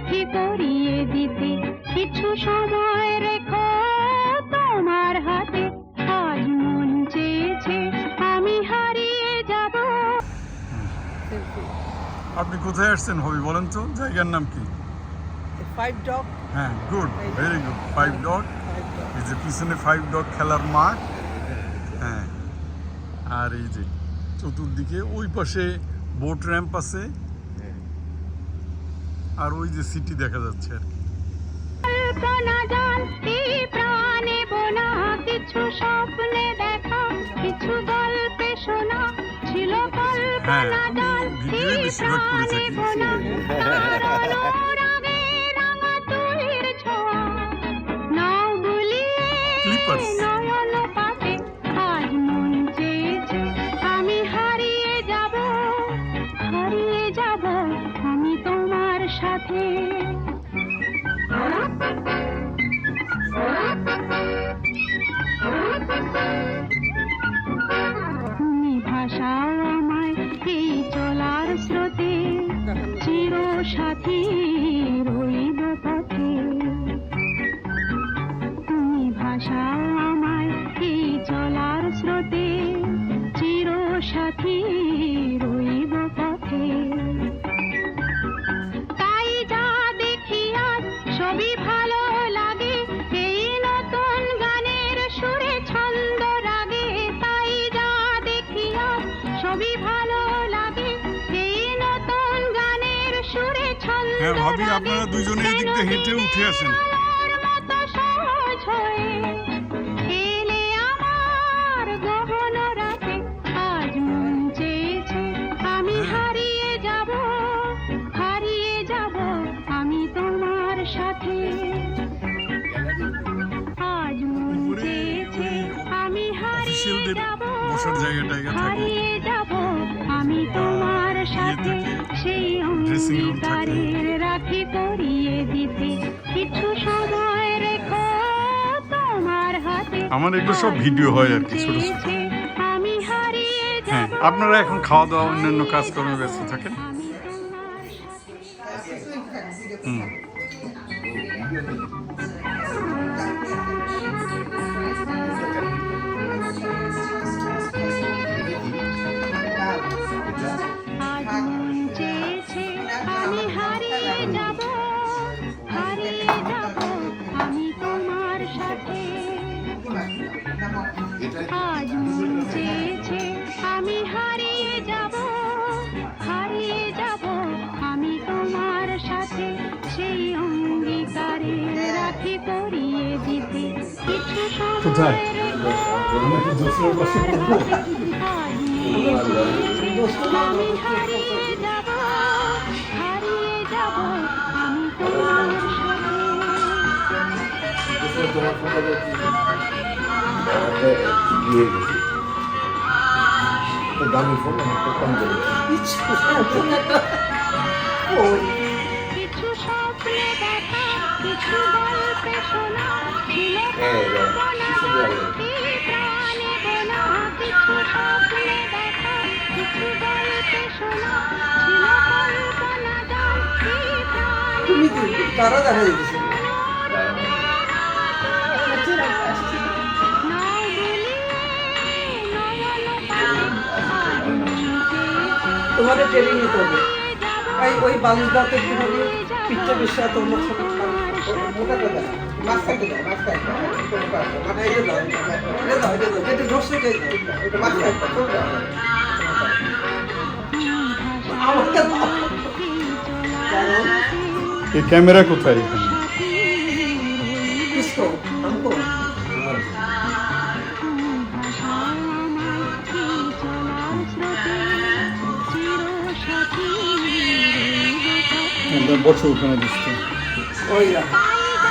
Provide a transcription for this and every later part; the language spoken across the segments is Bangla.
রাখি পরিয়ে দিতে কিছু সময় রেখো তোমার হাতে। আজ মন চেয়েছে আমি হারিয়ে যাব। আপনি কোথায় আসছেন হবি বলেন তো, জায়গার নাম কি? Five dog. হ্যাঁ, good, very good. Five dog, এই যে পিছনে ফাইভ ডগ খেলার মাঠ। হ্যাঁ, আর এই যে চতুর্দিকে ওই পাশে বোট র্যাম্প আছে, আর ওই যে সিটি দেখা যাচ্ছে আর কি। কল্পনা জাল এই প্রাণে বোনা, কিছু স্বপ্নে দেখা, কিছু গল্পে শোনা ছিল হ্যাঁ, কল্পনা আমি জাল ভিডিওই এই বেশিরভাগ করে প্রাণে থাকি। বোনা। তার অনুরাগে রাঙা তুলির ছোঁয়া, নাও বুলিয়ে Clippers। নয়ন পাতে। আজ মন চেয়েছে আমি হারিয়ে যাব, হারিয়ে যাব আমি তোমার সাথে। তুমি ভাষাও আমায় এই চলার স্রোতে, চির সাথী রইব পথে। তুমি ভাষাও আমায় এই চলার স্রোতে, চির সাথী রইব পথে। তাই যা দেখি আজ সবই ভালো লাগে, এই নতুন গানের সুরে ছন্দ রাগে। তাই যা দেখি আজ সবই ভালো লাগে, এই নতুন গানের সুরে ছন্দ হ্যাঁ ভাবি, রাগে। আপনারা দুজনে এই দিক দিয়ে হেঁটে উঠে আসেন। আমার মতো সহজ হয়ে এলে আমার গহন রাতে। আজ মন চেয়েছে আমি হারিয়ে যাব, হারিয়ে যাব আমি তোমার সাথে। আজ মন চেয়েছে আমি হারিয়ে অফিসিয়ালদের যাব, বসার জায়গা টায়গা থাকে, হারিয়ে যাব আমি তোমার সাথে। সেই ড্রেসিং রুম থাকে। অঙ্গীকারের রাখি পরিয়ে দিতে কিছু সময় রেখো তোমার হাতে। আমার এগুলো সব ভিডিও হয় আর কি, ছোট ছোট। চেয়েছে আমি হারিয়ে হ্যাঁ, যাব, আপনারা এখন খাওয়া দাওয়া অন্যান্য কাজকর্মে ব্যস্ত থাকেন। আমি তোমার সাথে। হুম। আজ মন চেয়েছে আমি হারিয়ে যাব, হারিয়ে যাব আমি তোমার সাথে। আজ মন চেয়েছে আমি হারিয়ে যাব, হারিয়ে যাব আমি তোমার সাথে। সেই অঙ্গীকারে রাখি পরিয়ে দিতে কিছু কোথায়? সময় রেখো। আজ মন চেয়েছে আমি হারিয়ে যাব, হারিয়ে যাব আমি তোমার সাথে। দামি ফোন কম করে কিছু স্বপ্নে দেখা, কিছু গল্পে শোনা ছিল কল্পনা জাল এই প্রাণে বোনা। কিছু স্বপ্নে দেখা, কিছু গল্পে শোনা ছিল কল্পনা জাল এই প্রাণে তুমি বোনা। তারা দেখা যেতেছে। নাও বুলিয়ে নয়ন পাতে। আজ মন চেয়েছে তোমাদের ট্রেনিং নিতে হবে। যাব, ওই বালিশ দাঁতে একটুখানি পিঠটা বেশি আর তোমরা ছোট মোটাটা দেয় মাছ খাইতে দেয়, মাছ খাইতে এটা দাও, এটা দাও, এটা দাও, যেটা ধরছে এটাই দাও, এটা মাছ খাইতে আমাকে দাও। কারণ এই ক্যামেরা কোথায় এখানে? কিসকো আমকো বসে ওখানে দিচ্ছে, ওই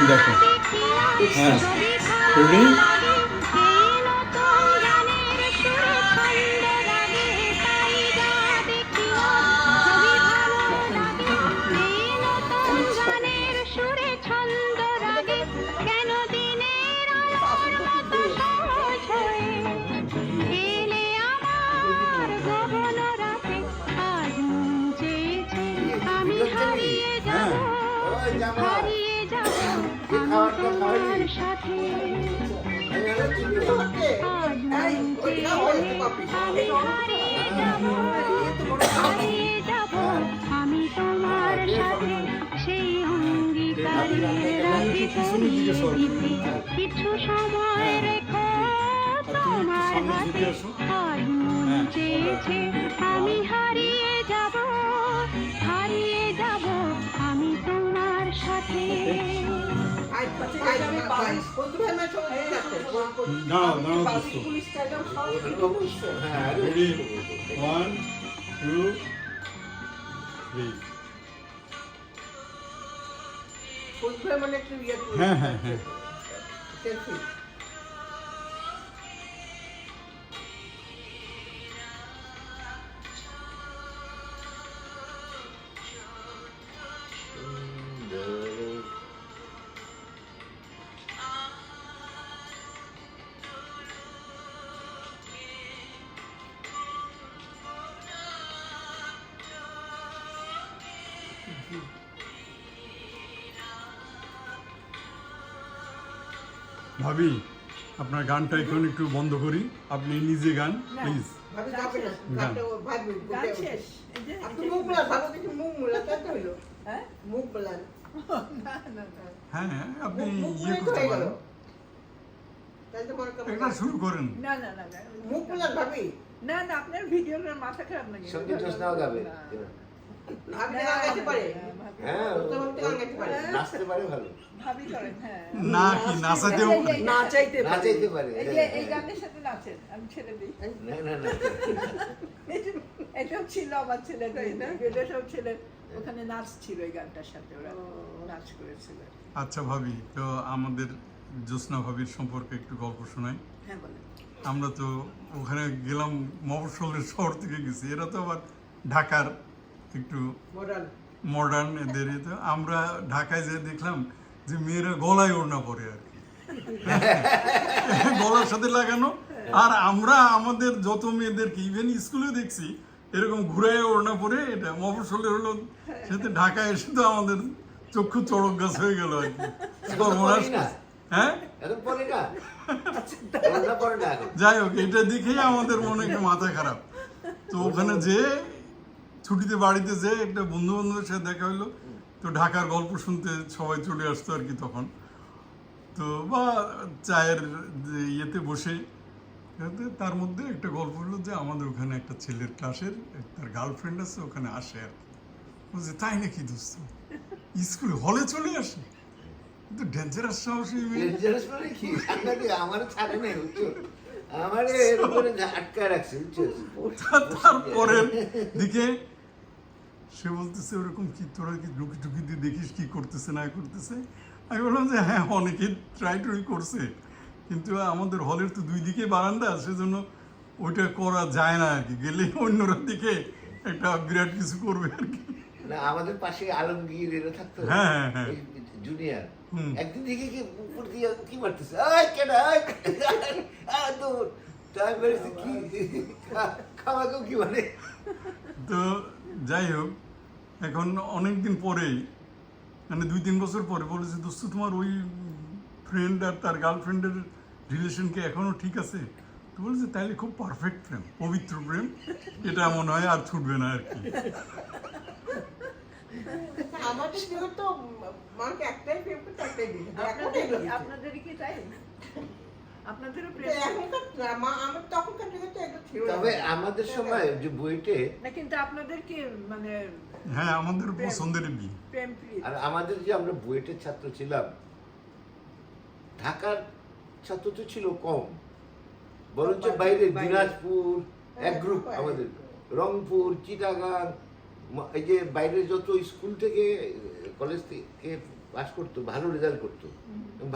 দেখো। হ্যাঁ, রেডি? আমি হারিয়ে যাব, হারিয়ে যাব আমি তোমার সাথে আজ মন চেয়েছে আমি হারিয়ে যাব আমি তোমার সাথে সেই অঙ্গীকারে রাখি পরিয়ে দিতে কিছু সময় রেখো তোমার হাতে আজ মন চেয়েছে আমি হারিয়ে যাব আমি তোমার সাথে রেডি 1 2 3 মানে একটু ইয়ে হ্যাঁ হ্যাঁ হ্যাঁ সেলফি ভাবি আপনার গানটা এখন একটু বন্ধ করি, আপনি নিজে গান প্লিজ। ভাবি যাবে না গানটা ভাবি গান শেষ এই যে আপনি মুখ বলা ভাবো কিছু মুখ বলা তাই তো হলো হ্যাঁ মুখ বলা না না না হ্যাঁ আপনি মুখ ইয়ে বলাই তো করতে হয়ে গেল পারেন, তাই তো মনে একটা করেন শুরু করেন। না না না না মুখ বলা ভাবি না না আপনার ভিডিওর মাথা খারাপ নাকি সঙ্গীত রচনাও গাবে আপনি গান গাইতে পারে হ্যাঁ তো গান গাইতে পারে নাচতে পারে ভালো ভাবি করেন হ্যাঁ না কি নাচাতেও পারে? নাচাইতে নাচাইতে পারে এই যে এই গানের সাথে নাচেন আমি ছেড়ে দিই না না না এটাও ছিল আমার ছেলেটা এটা ভিডিওটাও ছেলে ওখানে নাচ ছিল এই গানটার সাথে ওরা নাচ করেছিল আচ্ছা ভাবি, তো আমাদের জ্যোৎস্না ভাবির সম্পর্কে একটু গল্প শোনাই। হ্যাঁ বলেন আমরা তো ওখানে গেলাম, মফস্বলের শহর থেকে গেছি, এরা তো আবার ঢাকার একটু মডার্ন মডার্ন এদের তো আমরা ঢাকায় যেয়ে দেখলাম যে মেয়েরা গলায় ওড়না পরে আর কি, গলার সাথে লাগানো। আর আমরা আমাদের যত মেয়েদেরকে ইভেন স্কুলে দেখছি এরকম ঘুরায় ওড়না পরে, এটা মফস্বলে হলো, সেতে ঢাকায় এসে তো আমাদের চক্ষু চড়ক গাছ হয়ে গেল আর কি। সর্বনাশ। হ্যাঁ এখন পরে না ওটা পরে না এখন যাই হোক, এটা দেখেই আমাদের মনে একটু মাথা খারাপ। তো ওখানে যে ছুটিতে বাড়িতে যে একটা বন্ধু বান্ধবের সাথে দেখা হইলো, তো ঢাকার গল্প শুনতে সবাই চলে আসতো আর কি তখন। তো বা চায়ের ইয়েতে বসে তার মধ্যে একটা গল্প হলো যে আমাদের ওখানে একটা ছেলের ক্লাসের তার গার্লফ্রেন্ড আছে, ওখানে আসে আর কি। বলছে তাই নাকি দোস্ত, স্কুলে হলে চলে আসে, কিন্তু ডেঞ্জারাস সাহসী মেয়ে। ডেঞ্জারাস মানে কি সাংঘাতিক, আমারও ছাড়ে নাই বুঝছো, আমারে এরকম করে আটকায় রাখছে বুঝছো। তারপরের দিকে সে বলতেছে ওরকম কি তোরা কি ঢুকি ঢুকি দিয়ে দেখিস কি করতেছে না করতেছে। আমি বললাম যে হ্যাঁ অনেকে ট্রাই ট্রাই করছে, কিন্তু আমাদের হলের তো দুই দিকে বারান্দা, সেজন্য ওইটা করা যায় না আর কি, গেলে অন্যরা দিকে একটা বিরাট কিছু করবে আর কি। না আমাদের পাশে আলমগীর এরা থাকতো হ্যাঁ, হ্যাঁ। জুনিয়র, হুম। একদিন দেখি কি উপর দিয়ে কি মারতেছে, আয় কেডা আয় দৌড়, তাই বেরিয়েছে কি খাওয়াকেও কি মানে। তো যাই হোক, এখন অনেকদিন পরেই মানে 2-3 বছর পরে বলেছে দোস্ত তোমার ওই ফ্রেন্ড আর তার গার্লফ্রেন্ডের রিলেশন কি এখনো ঠিক আছে? তো বলেছে তাইলে খুব পারফেক্ট প্রেম, পবিত্র প্রেম, এটা মনে হয় আর ছুটবে না আর কি। আমাদের দিকে তো মাকে একটাই প্রেম করতে একটাই দিয়েছে আপনাদের কি তাই আপনাদেরও প্রেম এখনকার আমার তখনকার দিকে তো এটা ছিল না। তবে আমাদের সময় যে বইটে না কিন্তু আপনাদের কি মানে হ্যাঁ আমাদের পছন্দের বিয়ে। প্রেম প্রীত আর আমাদের যে আমরা বুয়েটের ছাত্র ছিলাম, ঢাকার ছাত্র তো ছিল কম, বরঞ্চ বাইরে দিনাজপুর এক গ্রুপ, আমাদের রংপুর, চিটাগাং, এই যে বাইরে যত স্কুল থেকে কলেজ থেকে পাস করতো, ভালো রেজাল্ট করতো,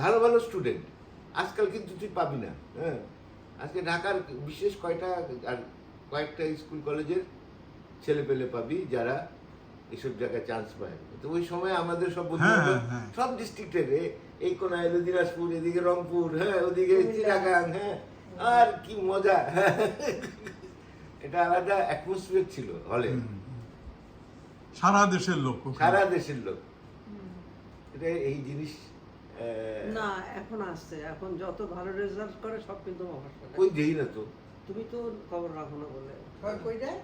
ভালো ভালো স্টুডেন্ট। আজকাল কিন্তু তুই পাবি না। হ্যাঁ, আজকে ঢাকার বিশেষ কয়েকটা স্কুল কলেজের ছেলে পেলে পাবি যারা এসব জায়গায় চান্স পায়। তো ওই সময় আমাদের সব বন্ধু হ্যাঁ। সব ডিস্ট্রিক্টের এই কোনা এলো দিনাজপুর, এদিকে রংপুর, হ্যাঁ ওদিকে চিটাগাং, হ্যাঁ আর কি মজা। এটা আলাদা অ্যাটমসফিয়ার ছিল হলে, সারা দেশের লোক ওখানে। সারা দেশের লোক। এটা এই জিনিস না এখন আসছে, এখন যত ভালো রেজাল্ট করে সব কিন্তু মফস্বলে। কই দেই না তো। তুমি তো খবর রাখো না বলে কই যায়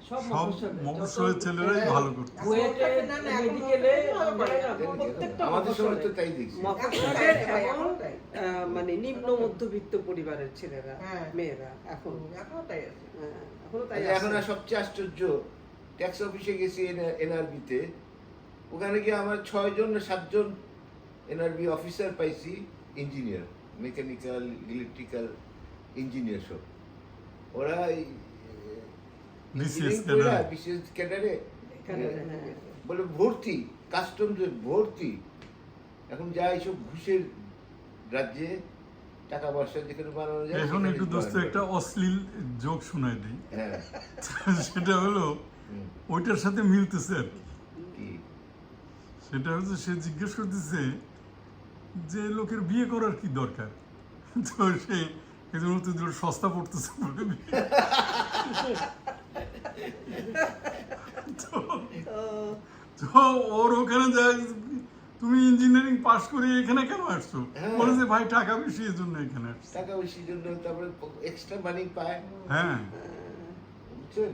সব সব মফস্বলের ছেলেরাই ভালো করছে। বুয়েটে না, না, এখন মেডিকেলে ভালো করে। প্রত্যেকটা আমাদের সময় তো মফস্বলে। তাই দেখছি। মফস্বলের তাই, এবং এখন তাই। মানে নিম্ন মধ্যবিত্ত পরিবারের ছেলেরা হ্যাঁ। মেয়েরা এখন এখনো তাই আছে। এখনো তাই আচ্ছা, এখন আছে। আর সবচেয়ে আশ্চর্য, ট্যাক্স অফিসে গেছি এনআরবিতে, ওখানে গিয়ে আমার 6 জন না 7 জন এনআরবি অফিসার পাইছি, ইঞ্জিনিয়ার, মেকানিক্যাল, ইলেকট্রিক্যাল ইঞ্জিনিয়ার সব। ওরা BCS ক্যাডারে। বিশেষ ক্যাডারে ক্যাডারে, হ্যাঁ। বলে ভর্তি, কাস্টমসে ভর্তি। এখন যা এইসব ঘুষের রাজ্যে টাকা পয়সা যেখানে বানানো যায় এখন সেখানে একটু দোস্ত বানানো একটা যায়। অশ্লীল যোগ শোনাই দিই। হ্যাঁ, সেটা হলো হুম, ওইটার সাথে মিলতেছে আর কি। কি সেটা হচ্ছে সে জিজ্ঞেস করতেছে যে লোকের বিয়ে করার কি দরকার, তো সে এজন্য তো দিল সস্তা পড়তেছে বলে বিয়ে। তো ওর ওখানে যায়, তুমি ইঞ্জিনিয়ারিং পাশ করে এখানে কেন আসছো? হ্যাঁ। বলে যে ভাই টাকা বেশি এর জন্য এখানে আসছে। টাকা বেশির জন্য তারপরে এক্সট্রা মানি পায়, হ্যাঁ, বুঝছেন?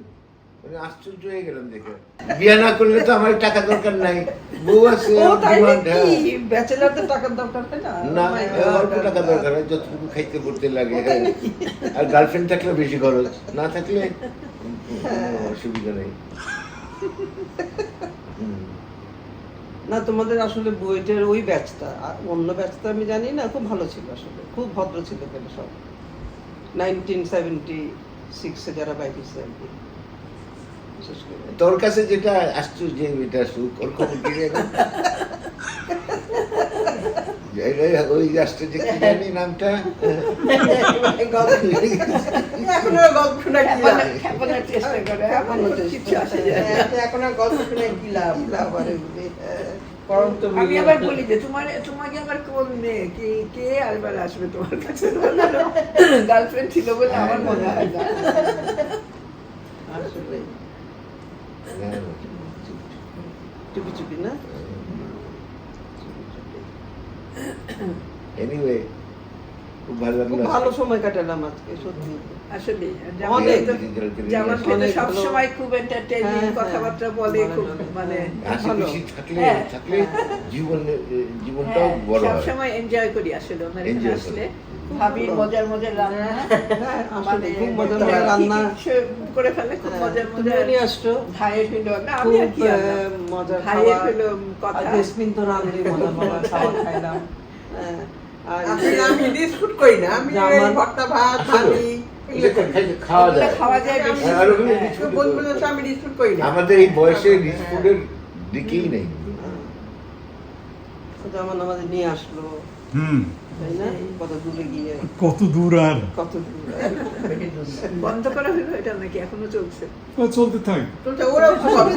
মানে আশ্চর্য হয়ে গেলাম দেখে। বিয়ে না করলে তো আমার টাকা দরকার নাই, বউ আছে, ও তাই ডিমান্ড, নাকি? হ্যাঁ। ব্যাচেলারদের টাকার দরকার হয় না? না, Oh my God. অল্প টাকা দরকার হয়, যতটুকু খাইতে পড়তে লাগে, ও তাই হ্যাঁ। নাকি? আর গার্লফ্রেন্ড থাকলে বেশি খরচ, না থাকলে কোনো অসুবিধা নেই। হুম। না তোমাদের আসলে বুয়েটের ওই ব্যাচটা, অন্য ব্যাচটা আমি জানি না, খুব ভালো ছিল আসলে, খুব ভদ্র ছিল পেলে সব। 1976-এ যারা বাইরেছে আর কি, বিশেষ করে। তোর কাছে যেটা আশ্চর্য, এটা সুখ, ওর খবর কি রে এখন? ওই আশ্চর্য কি জানি নামটা? এখন আর গল্প শোনা কি লাভ? খেপানোর চেষ্টা করে, এখনো কিছু আসে যায় না। এখন আর গল্প শোনা কি লাভ? কি লাভ আর এগুলি? বরং তো আমি আবার বলি যে তোমাকে আবার কোন মেয়ে কে আরবার আসবে তোমার কাছে, গার্লফ্রেন্ড ছিল বলে আমার মনে হয় না। আসলে হ্যাঁ। চুপি চুপি না? এনিওয়ে, খুব ভালো খুব লাগলো। ভালো সময় কাটালাম আজকে সত্যি। আসলে অনেক। যেমন অনেক সব ভালো। সময় খুব এন্টারটেইনিং হ্যাঁ, কথাবার্তা বলে, ভালো, খুব ভালো। মানে হাসি ভালো। খুশি থাকলে হ্যাঁ, জীবনটাও বড় সব হয়। সময় এনজয় করি আসলে ওনার এখানে Enjoy আসলে। করি। ভাবির মজার মজার রান্না, হ্যাঁ, আসলে মানে খুব মজার মজার রান্না। সে করে ফেলে, খুব মজার তুমিও মজার। নিয়ে আসছো। ভাইয়ের হলো না, আমি খুব আর কি আনলাম? মজার ভাইয়ের খাবার। হলো কথা। আর জেসমিন তো রান্নাই মজার মজার খাবার খাইলাম। হ্যাঁ, আর আসলে আমি ডিসপুট করি না, আমি জামান- এই ভর্তা ভাত ভাজি এগুলো করি। খাওয়া যায়, খাওয়া যায় বেশি। আর ওখানে হ্যাঁ। কিছু বন্ধুদের সাথে আমি ডিসপুট করি না। আমাদের এই বয়সে রিচ ফুডের দিকেই নেই। যেমন আমাদের নিয়ে আসলো, হুম, তাই না? কত দূরে গিয়ে, কত দূর আর কত দূরে। বন্ধ করা হলো এটা নাকি এখনো চলছে? চলতে থাক। তো ওরা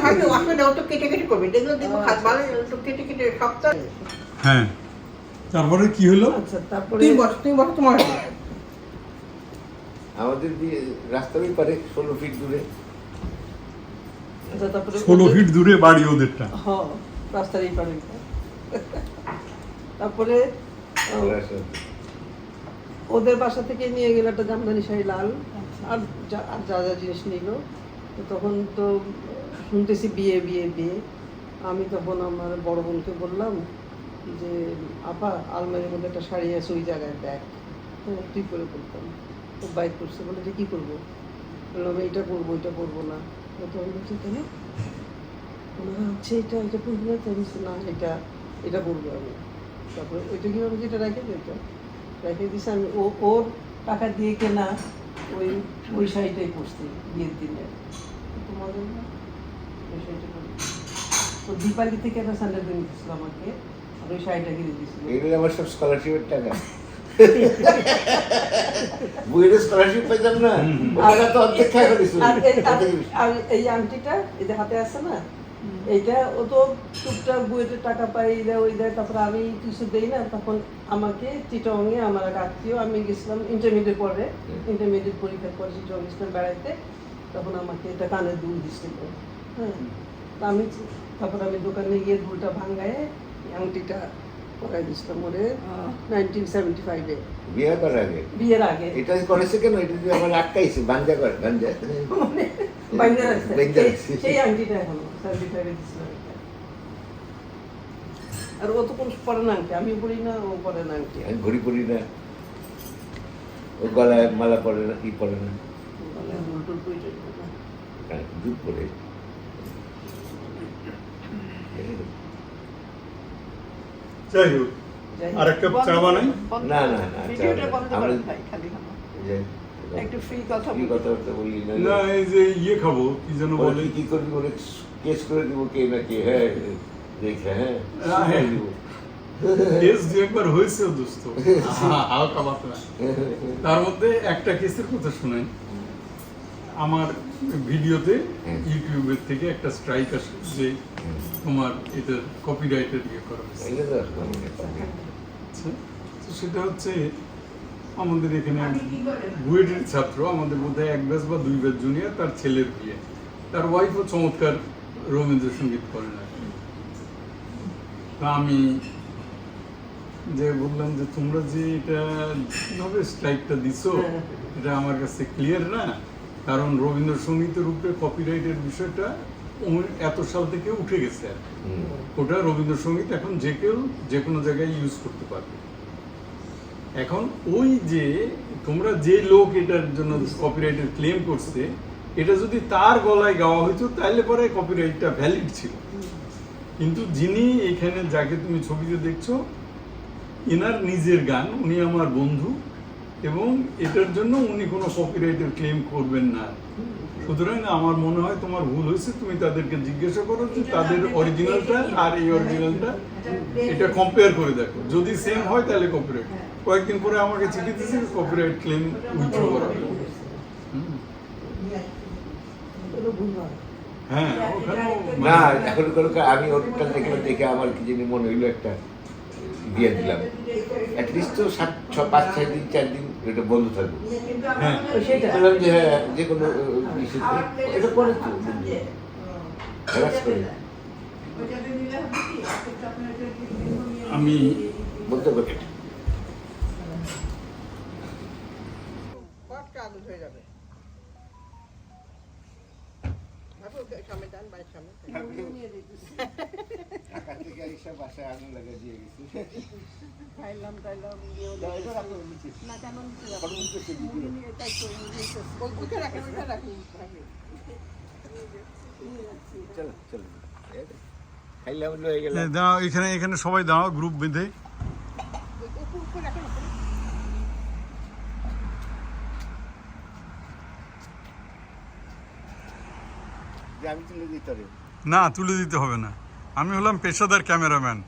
ভাবি আসলে ও তো কেটে কেটে করবে, দেখলো দেখবো খাত ভালো তো কেটে কেটে সপ্তাহ হ্যাঁ, তারপরে কি হলো? আচ্ছা, তারপরে 3 বছর তোমার আমাদের রাস্তার পারে 16 ফিট দূরে। আচ্ছা, তারপরে 16 ফিট দূরে বাড়ি ওদেরটা। হ্যাঁ, রাস্তার এই পারে। তারপরে ওদের বাসা থেকে নিয়ে গেল একটা জামদানি শাড়ি লাল, আর যা যা জিনিস নিল। তো তখন তো শুনতেছি বিয়ে বিয়ে বিয়ে। আমি তখন আমার বড় বোনকে বললাম যে আপা, আলমারির মধ্যে একটা শাড়ি আছে, ওই জায়গায় দেখ। হ্যাঁ, তুই করে বলতাম। ও বাইক করছে, বলে যে কী করবো? বললাম এইটা করবো, ওইটা করবো না। তো তখন বলছি কেন? হচ্ছে এটা এটা করবো না। তো আমি বলছি, না, এটা করবো আমি। তারপরে ওইটা কীভাবে যেটা রেখে দিত, রেখে দিছে। আমি ওর টাকা দিয়ে কেনা ওই শাড়িটাই পরছি বিয়ের দিনে। খুব মজা না? ওই শাড়িটা পরি। তো দীপালি থেকে একটা স্যান্ডেল কিনে দিয়েছিল আমাকে, আর ওই শাড়িটা কিনে দিয়েছিল। এগুলো আমার সব স্কলারশিপের টাকা। বুয়েটে স্কলারশিপ পেতাম না, ওটা তো অর্ধেক খাই ফেলেছি। আর এই আংটিটা এই যে হাতে আছে না, এইটা ও তো টুকটাক বুয়েটের টাকা পাই, ওই দেয়। তারপরে আমি কিছু দেই না, তখন আমাকে চিটংয়ে আমার এক আত্মীয়, আমি গেছিলাম ইন্টারমিডিয়েট পরে, ইন্টারমিডিয়েট পরীক্ষার পরে চিটং গেছিলাম বেড়াইতে। তখন আমাকে এটা কানের দুল দিচ্ছিল। হ্যাঁ, তারপরে আমি দোকানে গিয়ে দুলটা ভাঙায় এই আংটিটা পরাই দিয়েছিলাম ওরে 1975-এ বিয়ে করার আগে বিয়ের আগে। এটা করেছে কেন? এটা দিয়ে আমার আটকাইছে বাঞ্জা করে বাঞ্জা মানে বাইরে রাখছে। বাইন্দা রাখছে। সেই আংটিটা এখনো 75-এ দিয়েছিলাম এটা। আর ও তো কোনো পরে না আংটি, আমি পড়ি না, ও পরে না আংটি। আমি ঘড়ি পরি না, ও গলায় মালা পরে না, পরে না, বলে উল্টো প্রয়োজন না। দুধ পরে। যাই হোক, যাই হোক। আর এক কাপ চা বানাই। না না না ভিডিওটা বন্ধ আমরা করেন ভাই, খালি খাবো। একটু ফ্রি কথা কি বলি। কথাবার্তা বলি না, না এই যে ইয়ে খাবো, কি যেন বলে বলে, কি করবি, বলে কেস করে দিব কে না কে। হ্যাঁ দেখে, হ্যাঁ হ্যাঁ। দিব। কেস দু একবার হয়েছে দোস্ত, হালকা পাতলা। তার মধ্যে একটা কেসের কথা শোনাই। আমার ভিডিওতে ইউটিউবের থেকে একটা স্ট্রাইক আসে যে তোমার এটা কপিরাইটের ইয়ে করা হয়েছে। এগুলো তো আসলে আমি পারি। আচ্ছা, তো সেটা হচ্ছে আমাদের এখানে বুয়েটের ছাত্র, আমাদের মধ্যে এক ব্যাচ বা দুই ব্যাচ জুনিয়র, তার ছেলের বিয়ে। তার ওয়াইফও চমৎকার রবীন্দ্রসঙ্গীত করেন আর কি। তা আমি যে বললাম যে তোমরা যে এটা কিভাবে স্ট্রাইকটা দিছো, এটা আমার কাছে ক্লিয়ার না, কারণ রবীন্দ্রসঙ্গীতের উপরে কপিরাইটের বিষয়টা এত সাল থেকে উঠে গেছে আর কি। ওটা রবীন্দ্রসঙ্গীত এখন যে কেউ যে কোনো জায়গায় ইউজ করতে পারবে। এখন ওই যে তোমরা যে লোক এটার জন্য কপিরাইটের ক্লেম করছে, এটা যদি তার গলায় গাওয়া হইতো তাহলে পরে কপিরাইটটা ভ্যালিড ছিল। কিন্তু যিনি এখানে যাকে তুমি ছবিতে দেখছো, এনার নিজের গান, উনি আমার বন্ধু, এবং এটার জন্য উনি কোনো কপিরাইটের ক্লেম করবেন না। সুতরাং আমার মনে হয় তোমার ভুল হয়েছে, তুমি তাদেরকে জিজ্ঞাসা করো যে তাদের অরিজিনালটা আর এই অরিজিনালটা এটা কম্পেয়ার করে দেখো, যদি সেম হয় তাহলে কপিরাইট। কয়েকদিন পরে আমাকে চিঠি দিয়েছে কপিরাইট ক্লেম উইথড্র করা হবে। এগুলো ভুল হয়। হ্যাঁ, ওখানেও না এখন কোনো আমি ওটা দেখলাম, দেখে আমার কি জানি মনে হইলো একটা দিয়ে দিলাম। অ্যাটলিস্ট তো 5-6 দিন 4 দিন এটা বন্ধ থাকবে। হ্যাঁ, সেটা বললাম যে হ্যাঁ যে কোনো ইস্যুতে এটা করে তো হ্যারাস করে আমি বলতে পারি। কাগজ হয়ে যাবে। সামনে টান, বাইর সামনে। ঢাকা থেকে এইসব বাসায় আগুন লাগিয়ে দিয়ে গেছি। খাইলাম টাইলাম, না কেন নিচে যাবো? এটাই তো ওইটা রাখেন, ওইটা রাখেন। চলো চলো খাইলাম হয়ে গেল। দাঁড়াও, এখানে এখানে সবাই দাঁড়াও, গ্রুপ বেঁধে। যে আমি তুলে দিতে পারি। না, তুলে দিতে হবে না, আমি হলাম পেশাদার ক্যামেরাম্যান।